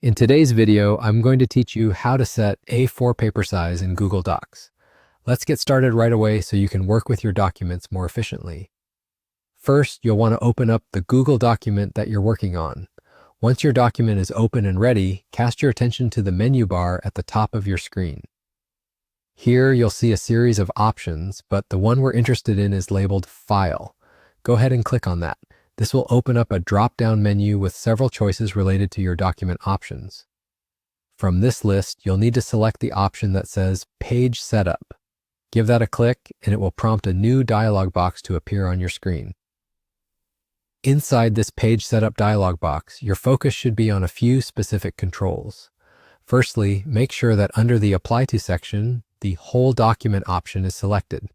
In today's video, I'm going to teach you how to set A4 paper size in Google Docs. Let's get started right away so you can work with your documents more efficiently. First, you'll want to open up the Google document that you're working on. Once your document is open and ready, cast your attention to the menu bar at the top of your screen. Here, you'll see a series of options, but the one we're interested in is labeled File. Go ahead and click on that. This will open up a drop-down menu with several choices related to your document options. From this list, you'll need to select the option that says Page Setup. Give that a click, and it will prompt a new dialog box to appear on your screen. Inside this Page Setup dialog box, your focus should be on a few specific controls. Firstly, make sure that under the Apply To section, the Whole Document option is selected.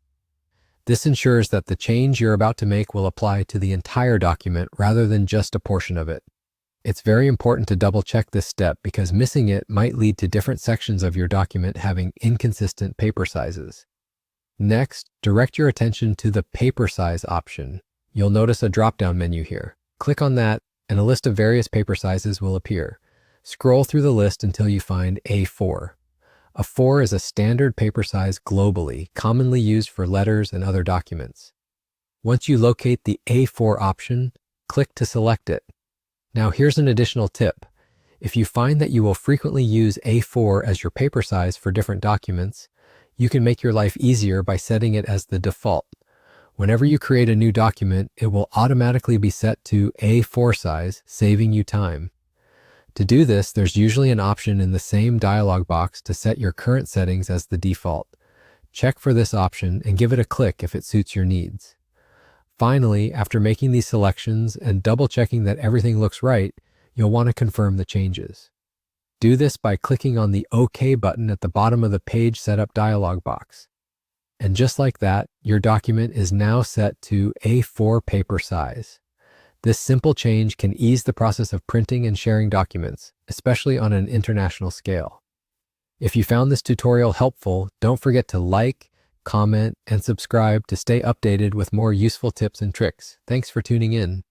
This ensures that the change you're about to make will apply to the entire document rather than just a portion of it. It's very important to double-check this step because missing it might lead to different sections of your document having inconsistent paper sizes. Next, direct your attention to the Paper Size option. You'll notice a drop-down menu here. Click on that, and a list of various paper sizes will appear. Scroll through the list until you find A4. A 4 is a standard paper size globally, commonly used for letters and other documents. Once you locate the A4 option, click to select it. Now here's an additional tip. If you find that you will frequently use A4 as your paper size for different documents, you can make your life easier by setting it as the default. Whenever you create a new document, it will automatically be set to A4 size, saving you time. To do this, there's usually an option in the same dialog box to set your current settings as the default. Check for this option and give it a click if it suits your needs. Finally, after making these selections and double-checking that everything looks right, you'll want to confirm the changes. Do this by clicking on the OK button at the bottom of the Page Setup dialog box. And just like that, your document is now set to A4 paper size. This simple change can ease the process of printing and sharing documents, especially on an international scale. If you found this tutorial helpful, don't forget to like, comment, and subscribe to stay updated with more useful tips and tricks. Thanks for tuning in.